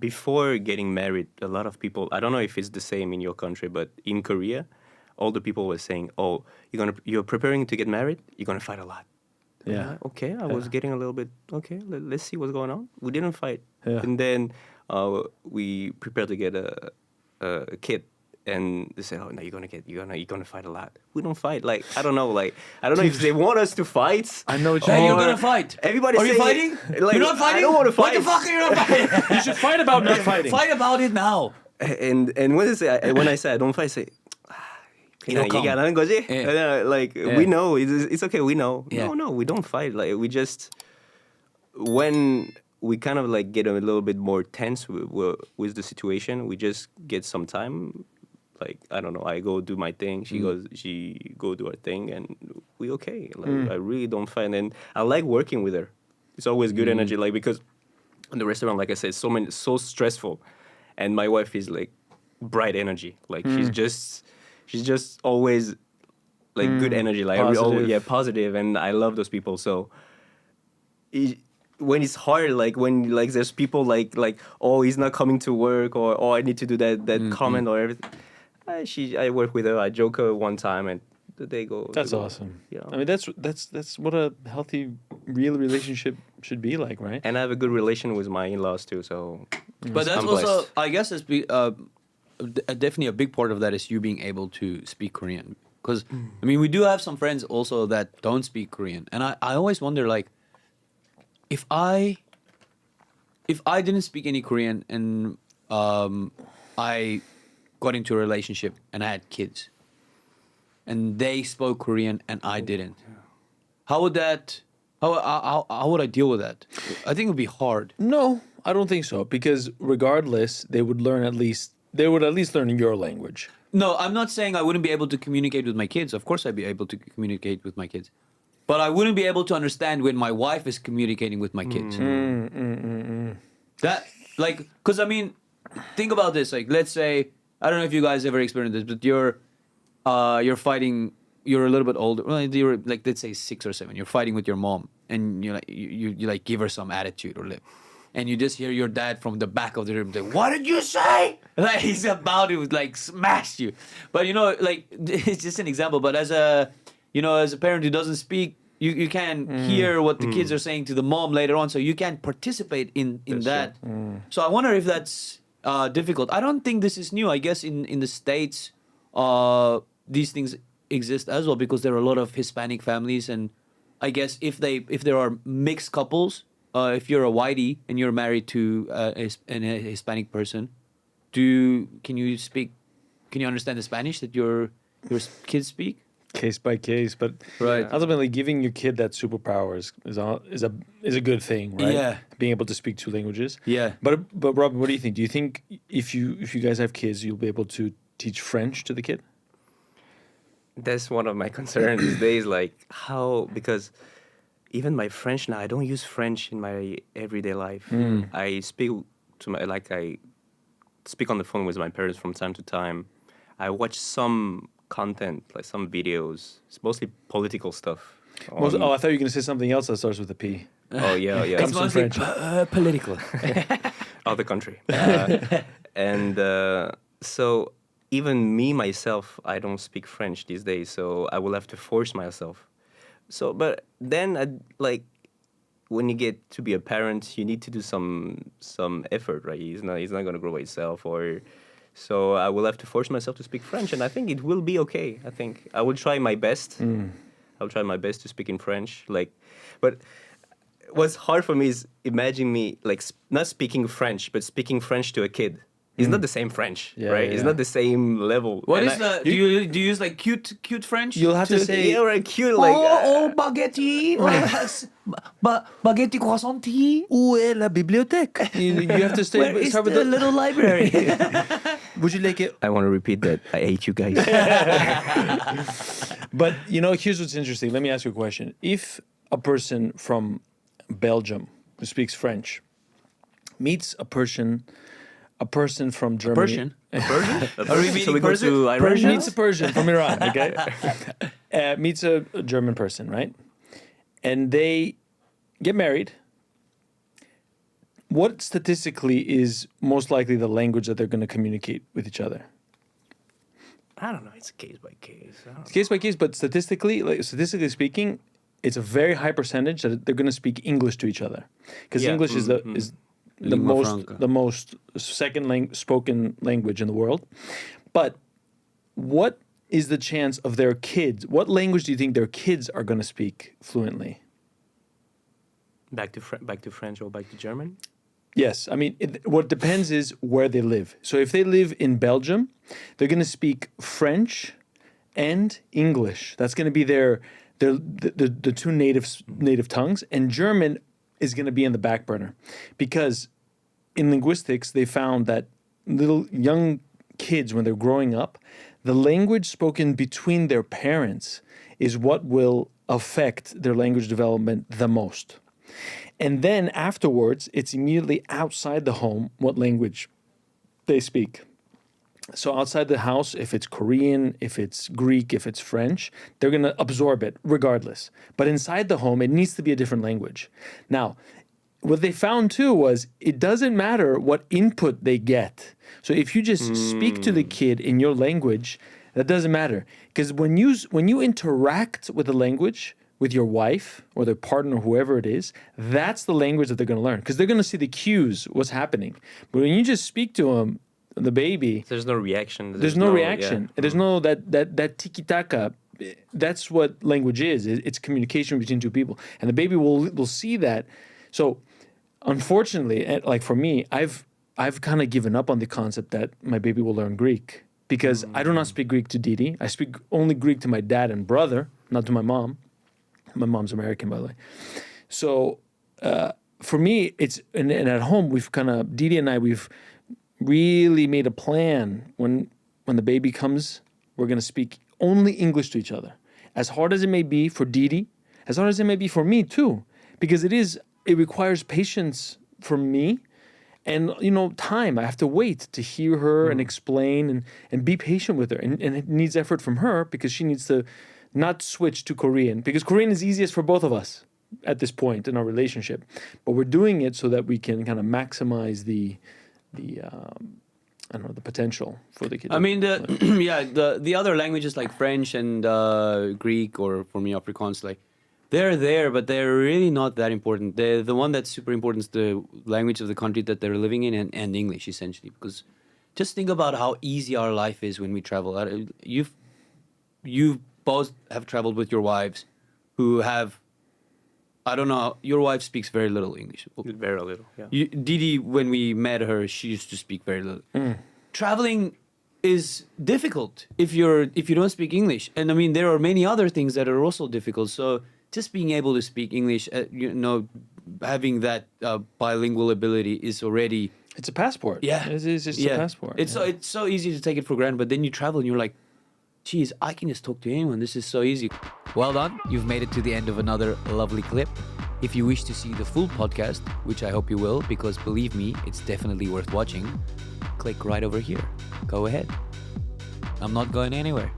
before getting married, a lot of people, I don't know if it's the same in your country, but in Korea, all the people were saying, "Oh, you're preparing to get married. You're gonna fight a lot." Yeah. Okay, I was getting a little bit okay. Let's see what's going on. We didn't fight, Yeah. and then we prepared to get a kid, and they said, "Oh, no, you're gonna fight a lot." We don't fight. Like I don't know. Like I don't know if they want us to fight. I know what you Hey, mean. you're gonna fight. Everybody Are you saying fighting? it, like, You're not fighting? I don't want to fight. What the fuck are you not fighting? You should fight about not fighting. Fight about it now. And when I say I don't fight, I say. It'll come. 얘기하는 거지? Yeah. And then, like Yeah. we know it's okay. We know. Yeah. No, we don't fight. Like we just when we kind of like get a little bit more tense with the situation, we just get some time. Like I don't know, I go do my thing. She go do her thing, and we okay. Like I really don't fight, and I like working with her. It's always good energy. Like because in the restaurant, like I said, so stressful, and my wife is like bright energy. Like she's just always like good energy. Like Positive. positive, and I love those people. So when it's hard, like when like there's people like oh he's not coming to work or oh I need to do that comment or everything. I work with her. I joke her one time, and the day goes. That's awesome. Yeah. I mean, that's what a healthy, real relationship should be like, right? And I have a good relation with my in-laws too. So, But that's I'm also, blessed. I guess, definitely a big part of that is you being able to speak Korean. Because I mean, we do have some friends also that don't speak Korean, and I always wonder like, if I didn't speak any Korean and I got into a relationship and I had kids, and they spoke Korean and I didn't, how would that? How would I deal with that? I think it would be hard. No, I don't think so. Because regardless, they would at least learn your language. No, I'm not saying I wouldn't be able to communicate with my kids. Of course, I'd be able to communicate with my kids. But I wouldn't be able to understand when my wife is communicating with my kids. That, like, because I mean, think about this. Like, let's say, I don't know if you guys ever experienced this, but you're fighting, you're a little bit older. Well, you're like, let's say 6 or 7. You're fighting with your mom, and you like give her some attitude or lip. And you just hear your dad from the back of the room say, "What did you say?" Like he's about to like smash you. But you know, like it's just an example. But as a parent who doesn't speak, you can hear what the kids are saying to the mom later on, so you can participate in that. So I wonder if that's difficult. I don't think this is new. I guess in the States, these things exist as well because there are a lot of Hispanic families, and I guess if there are mixed couples. If you're a whitey and you're married to a Hispanic person, can you understand the Spanish that your kids speak? Case by case, but Right. ultimately, giving your kid that superpower is a good thing, right? Yeah. Being able to speak 2 languages. Yeah. But Robin, what do you think? Do you think if you guys have kids, you'll be able to teach French to the kid? That's one of my concerns these days. Like how because. Even my French now, I don't use French in my everyday life. I speak I speak on the phone with my parents from time to time. I watch some content, like some videos. It's mostly political stuff. I thought you were going to say something else that starts with a P. Oh yeah. Comes from French. Political. Other country. And so even me myself, I don't speak French these days. So I will have to force myself. So, but then, like, when you get to be a parent, you need to do some effort, right? He's not going to grow by himself, so I will have to force myself to speak French, and I think it will be okay. I think I will try my best. I'll try my best to speak in French, but what's hard for me is imagine me like not speaking French, but speaking French to a kid. It's not the same French, right? Yeah. It's not the same level. What And is the? Do you use like cute French? You'll have to say, yeah, right, cute, like. baguette, baguette croissant. où est la bibliothèque? You have to Where is start with the little library? Would you like it? I want to repeat that. I hate you guys. But, here's what's interesting. Let me ask you a question. If a person from Belgium who speaks French meets a person from Germany... A Persian? Are we meeting So we go Persian? to Iran? Persian meets a Persian from Iran, okay? Meets a German person, right? And they get married. what statistically is most likely the language that they're going to communicate with each other? I don't know. It's case by case. I don't know. It's case by case, but statistically speaking, it's a very high percentage that they're going to speak English to each other, because Yeah. English is the Lingua franca. most second spoken language in the world. But what is the chance of their kids? What language do you think their kids are going to speak fluently? Back to French or back to German? Yes, I mean, what depends is where they live. So if they live in Belgium, they're going to speak French and English. That's going to be the two native tongues, and German is going to be in the back burner, because in linguistics they found that little young kids, when they're growing up, the language spoken between their parents is what will affect their language development the most. And then afterwards, it's immediately outside the home what language they speak. So outside the house, if it's Korean, if it's Greek, if it's French, they're going to absorb it regardless. But inside the home, it needs to be a different language. Now, what they found too was it doesn't matter what input they get. So if you just speak to the kid in your language, that doesn't matter. Because when you interact with the language, with your wife or their partner, whoever it is, that's the language that they're going to learn, because they're going to see the cues, what's happening. But when you just speak to them, the baby, There's no reaction. there's no reaction. Yeah. There's no that tiki-taka. That's what language is. It's communication between two people. And the baby will see that. So unfortunately, like for me, I've kind of given up on the concept that my baby will learn Greek, because I do not speak Greek to Didi. I speak only Greek to my dad and brother, not to my mom. My mom's American, by the way. So for me, it's and at home we've kind of Didi and I we've really made a plan. When the baby comes, we're gonna speak only English to each other. As hard as it may be for Didi, as hard as it may be for me too, because it requires patience from me, and time. I have to wait to hear her and explain and be patient with her, and it needs effort from her, because she needs to not switch to Korean, because Korean is easiest for both of us at this point in our relationship. But we're doing it so that we can kind of maximize the potential for the kid. I mean, the other languages like French and Greek, or for me Afrikaans, like they're there, but they're really not that important. The one that's super important is the language of the country that they're living in, and English essentially. Because just think about how easy our life is when we travel. You've both have traveled with your wives, who have, I don't know, your wife speaks very little English. Very little. Yeah. Didi, when we met her, she used to speak very little. Traveling is difficult if you don't speak English, and I mean there are many other things that are also difficult. So just being able to speak English, having that bilingual ability is already, it's a passport. Yeah, it's just a passport. It's so easy to take it for granted, but then you travel and you're like, geez, I can just talk to anyone. This is so easy. Well done. You've made it to the end of another lovely clip. If you wish to see the full podcast, which I hope you will, because believe me, it's definitely worth watching, click right over here. Go ahead. I'm not going anywhere.